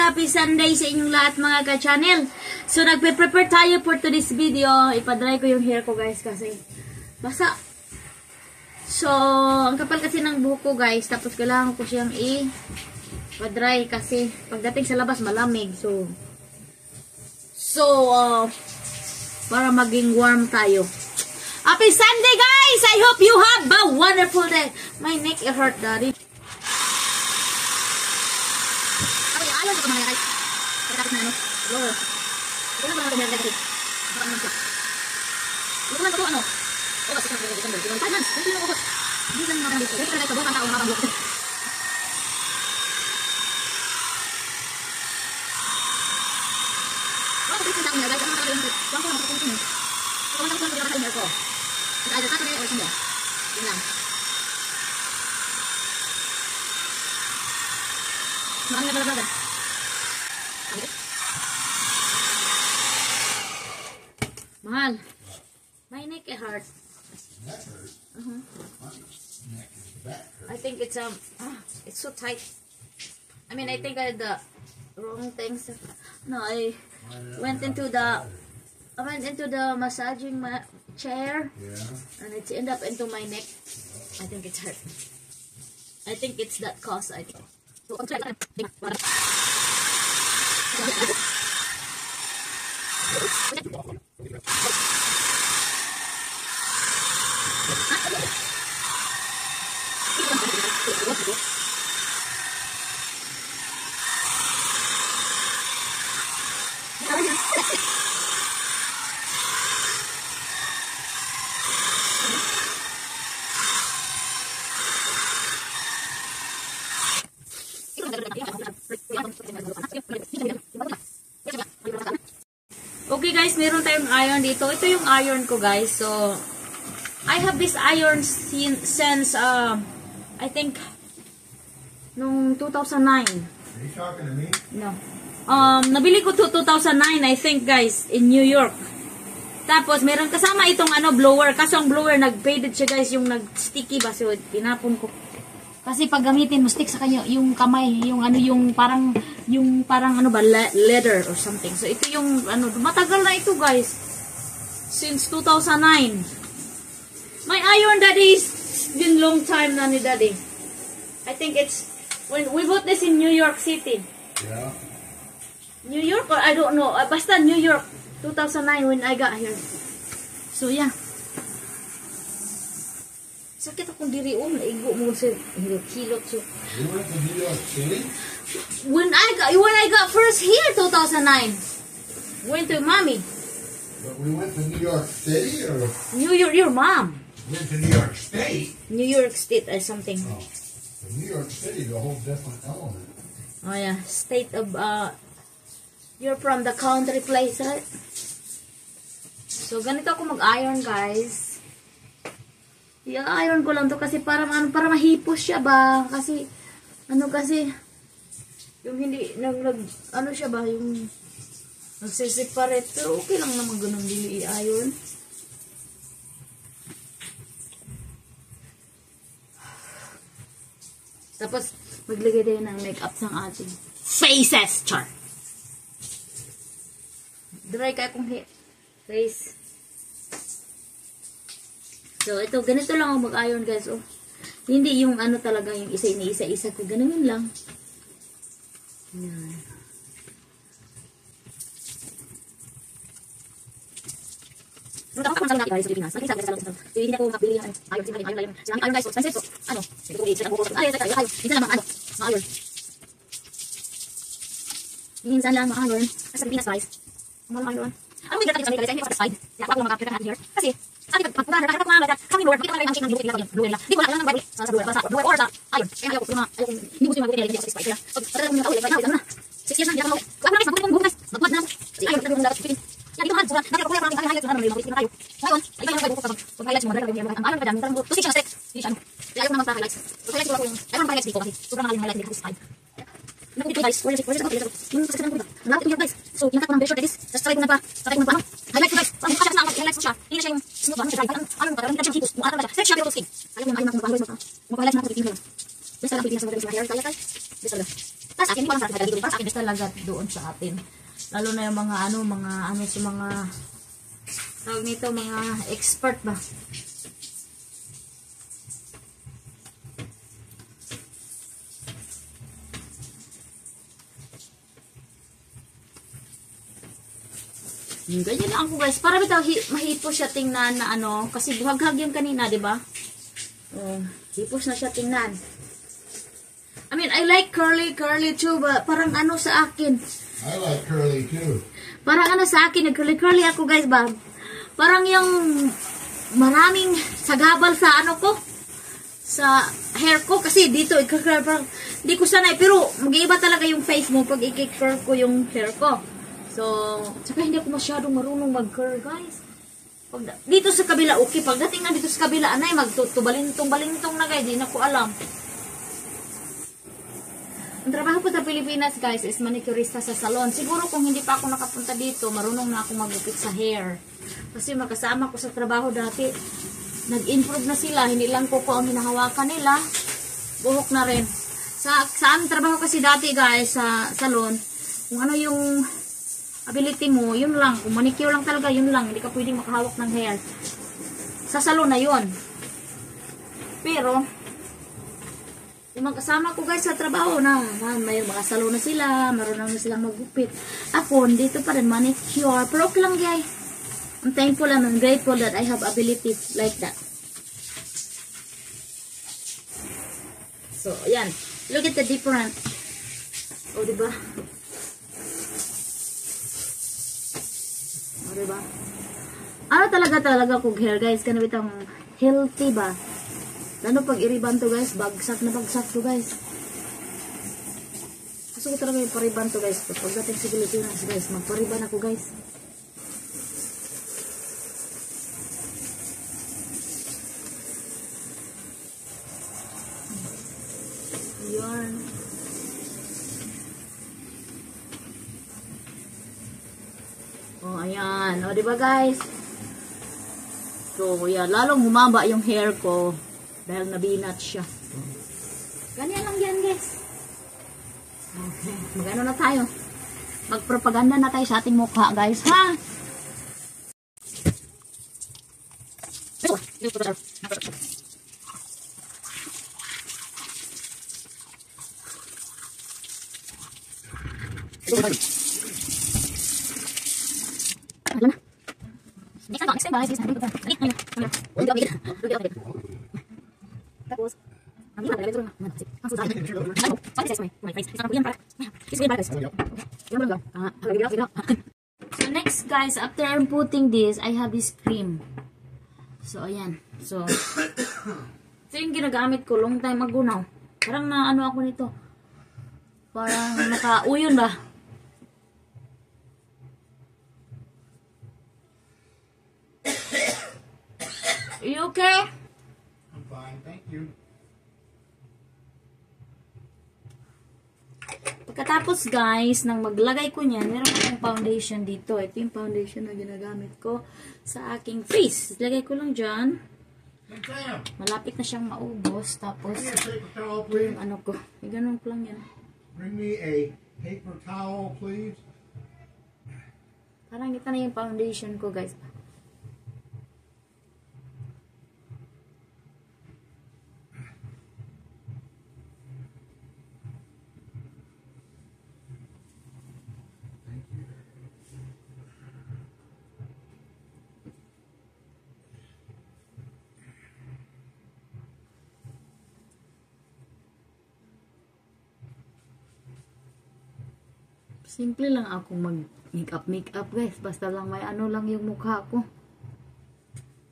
happy Sunday sa inyong lahat mga ka-channel. So nagpe-prepare tayo for today's video. Ipadry ko yung hair ko guys kasi basa. So ang kapal kasi ng buhok ko guys. Tapos kailangan ko siyang i-padry kasi pagdating sa labas malamig. So para maging warm tayo. Happy Sunday guys! I hope you have a wonderful day. My neck it hurt daddy. Ayaw ko mga guys. Pagkatapos na ano. Lower. Ito na ba natin kasi. Baka naman siya. Lukunan ko to ano. Oras ito na December. 5 months. Hindi lang ubos. Hindi lang naman dito. Dito na guys. Sobrang tao habang buhok. Wala ko dito sa akin guys. Ano nakalagay dito? Wala ko lang dito dito. So wala ko lang dito sa ko. It's either Saturday or Sunday. Yun lang. Maraming nagalaga. Mahal. My neck it hurt. Neck hurt? My neck and back hurt. I think it's so tight. I mean, I think I had the wrong things. No, I went into the massaging chair. Yeah. And it ended up into my neck. I think it's hurt. I think it's that cause. I think. So, okay guys, meron tayong iron dito. Ito yung iron ko guys. So, I have this iron since, I think, nung 2009. Are you talking to me? No. Nabili ko to 2009, I think guys, in New York. Tapos, meron kasama itong blower. Kaso ang blower, nag-faded siya guys, yung nag-sticky ba. So, tinapon ko. Kasi pag gamitin mo, stick sa kanya, yung kamay, yung parang leather or something. So, ito yung, matagal na ito guys. Since 2009. My iron daddy is been long time na ni daddy. I think it's, when we bought this in New York City. Yeah. New York or I don't know. Basta New York. 2009 when I got here. So, yeah. Sakit akong diri naigo mo sa hilot so. You went to New York City? When I got first here 2009. Went to mommy. But we went to New York City or New York, your mom. went to New York State? New York State or something. Oh. New York City is a whole different element. Oh yeah, state of you're from the country place, right? So ganito ako mag-iron, guys. I-iron ko lang to kasi para mahipos siya ba? Kasi yung hindi siya ba yung nagse-separate. Pero okay lang naman ganun dili i-iron. Tapos maglagay tayo ng makeup ng ating faces, char. Dry ka akong face. So, ito, ganito lang ako mag-iron, guys. Oh. Hindi yung talaga, yung isa-isa ko. Ganun lang. Yan. Nung ako kung saan natin sa Pilipinas, nakita sa salon. So, hindi ako makabili ng iron. Sinang iron, guys. Expensive. Ito ko minsan naman, ma-iron. Minsan lang ma-iron. Sa Pilipinas, guys. Mahal iron. Ano may natin sa Pilipinas? Hindi ako satisfied. Kaya ako makapira natin here. Kasi, pagpunta na kami Lord, bakit naman ang chicken ng bluer nila? Di ko lang ng Bible sa bluer or sa iron. Kaya ayaw ko hindi gusto yung mabuti nila, hindi ako satisfied. Kaya, pagkatapos mo yung tawag, like na. 6 years na, hindi ako mawag. Kaya naman, magbubuhay guys. Magbuhat na ako. Si iron, talagang dapat chicken. Kaya dito mahal, dati ako kaya parang highlights na naman, mabuti na tayo. Ngayon, iba yung Bible ko kapag highlights mo, ang iron pa dyan, parang 2 6 siya na straight. Hindi siya Kaya ayaw ko naman pa-highlights. Highlights ko ako yung, ayaw naman pa-highlights dito kasi sobrang maling highlights, hindi ako satisfied. Naku dito guys, where's it? Yung sasabihan ko ba? Naku dito guys. So, inakat ko ng pressure like this. Tapos try ko na pa, highlight ko guys. Parang mukha siya kasi highlights ko siya. Hindi na siya yung smooth ba? Ano siya dry? Ano ba? Hindi na siya hitos. Mukha na siya. Search siya pero skin. Ayaw mo na kung mag-highlights mo. Mag-highlights mo ako Pilipino lang. Basta lang Pilipinas sa mga hair. Kaya guys. Basta lang. Tapos sa akin, hindi ko alam sa atin dito. Para sa akin, talaga doon sa atin. Lalo na yung mga sa mga tawag nito, mga expert ba. Ganyan lang ako guys. Para bitaw mahipo siya tingnan na ano. Kasi buhaghag yung kanina, di ba? Oh, hipos na siya tingnan. I mean, I like curly too, but parang ano sa akin. I like curly too. Parang ano sa akin, nag-curly ako guys ba? Parang yung maraming sagabal sa ano ko. Sa hair ko. Kasi dito, i-curl parang, di ko sanay. Pero, mag-iiba talaga yung face mo pag i-curl ko yung hair ko. So, saka hindi ako masyadong marunong mag-curl, guys. Dito sa kabila, okay. Pagdating na dito sa kabila, anay, magtubalintong na, guys. Di na ko alam. Ang trabaho po sa Pilipinas, guys, is manicurista sa salon. Siguro kung hindi pa ako nakapunta dito, marunong na ako magupit sa hair. Kasi makasama ko sa trabaho dati, nag-improve na sila. Hindi lang ko ang hinahawakan nila. Buhok na rin. Sa aming trabaho kasi dati, guys, sa salon, kung ano yung ability mo, yun lang. Kung manicure lang talaga, yun lang. Hindi ka pwedeng makahawak ng hair. Sa salon na yun. Pero, yung mga kasama ko guys sa trabaho na, may mga salon na sila, marunong na silang maggupit. Ako, dito pa rin manicure. Pero okay lang guys. I'm thankful and I'm grateful that I have ability like that. So, ayan. Look at the different. O, diba? Diba? Ano talaga kung hair guys, kanabit ang healthy ba? Lalo pag iriban to guys, bagsak to guys. Gusto ko talaga yung pariban to guys. Pagdating sa Pilipinas guys, magpariban ako guys. Yarn. Oh, ayan. O, diba guys? So, yan. Lalong humaba yung hair ko. Dahil nabinat siya. Ganyan lang yan, guys. Okay. Mag-ano na tayo? Magpropaganda na tayo sa ating mukha, guys. Ha? Alam na. Next time guys, tapos, so next guys, after I'm putting this, I have this cream. So ayan. So, ito yung ginagamit ko long time ago now. Parang na ano ako nito. Parang nakauyon ba? Are you okay? I'm fine, thank you. Pagkatapos guys, nang maglagay ko niyan, meron akong foundation dito. Ito yung foundation na ginagamit ko sa aking face. Lagay ko lang dyan. Malapit na siyang maubos. Tapos, yung ano ko. Ganun ko lang yan. Bring me a paper towel, please. Parang ito na yung foundation ko guys. Simple lang ako mag-makeup guys. Basta lang may ano lang yung mukha ko.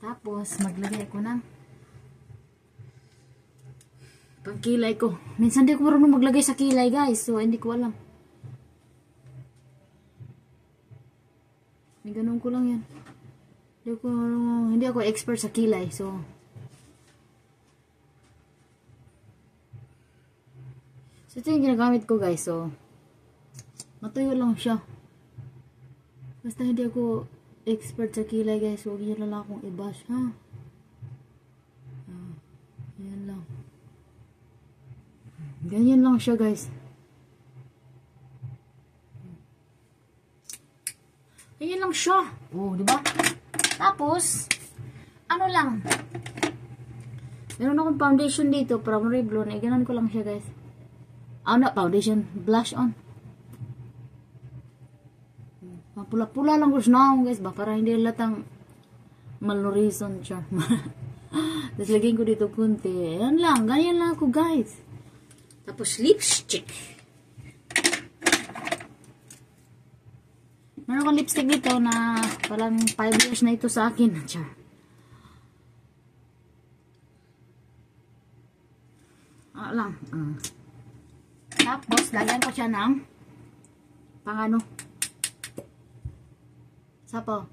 Tapos, maglagay ko ng pagkilay ko. Minsan di ko marunong maglagay sa kilay guys. So, hindi ko alam. May ganun ko lang yan. Hindi ako expert sa kilay. So, ito yung ginagamit ko guys. So, matuyo lang siya. Basta hindi ako expert sa kilay guys. Huwag nyo lang akong i-bash ha. Yan lang. Ganyan lang siya guys. Ayan lang siya. Oh, di ba? Tapos, ano lang. Meron akong foundation dito from Revlon. Eh, ganun ko lang siya, guys. Not foundation. Blush on. Pula-pula lang ko siya guys ba? Para hindi latang malnutrition siya. Tapos lagyan ko dito kunti. Ayan lang. Ganyan lang ako, guys. Tapos lipstick. Meron akong lipstick dito na parang 5 years na ito sa akin. Char. Lang. Tapos, lagyan ko siya ng pangano. Sapo.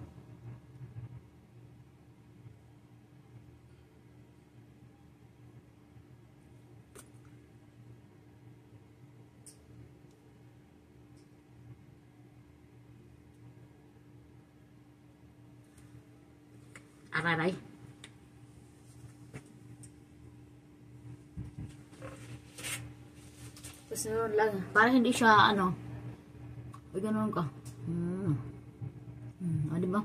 Araray. Tapos meron lang. Para hindi siya ano. Uy, ganun ka. Diba?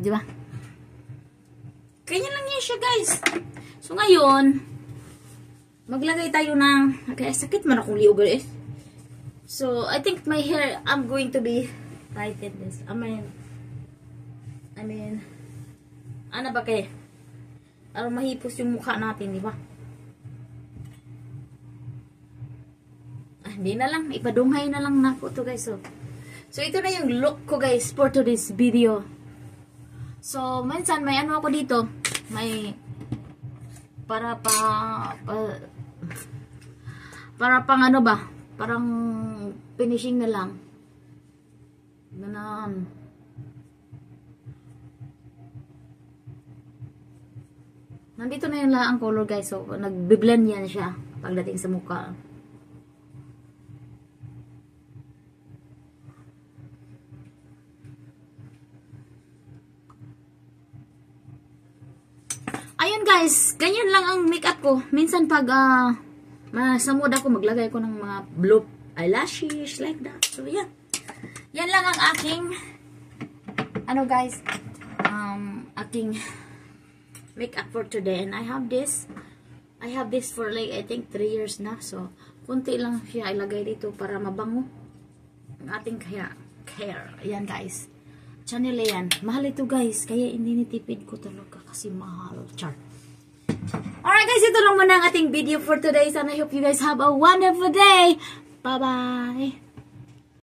Diba? Ganyan lang yan siya, guys. So, ngayon, maglagay tayo ng, okay, sakit man akong liog, guys. So, I think my hair, I'm going to be tighten this. I mean, ano ba kaya? Para mahipos yung mukha natin, di ba? Hindi na lang, ipadunghay na lang na ko to, guys. So, ito na yung look ko, guys, for today's video. So, minsan, may ano ako dito. May, para pang ano ba? Parang finishing na lang. Ganun. Nandito na yung laang color, guys. So, nagbe-blend yan siya pagdating sa mukha. Ayun, guys. Ganyan lang ang makeup ko. Minsan pag sa mood ako, maglagay ko ng mga blue eyelashes, like that. So, yan. Yan lang ang aking ano, guys, aking makeup for today. And I have this for like, I think 3 years na. So, kunti lang siya ilagay dito para mabango ang ating hair. Ayan, guys. Channel yan. Mahal ito, guys. Kaya hindi nitipid ko talaga kasi mahal. Char. Alright, guys. Ito lang muna ang ating video for today. Sana I hope you guys have a wonderful day. Bye-bye.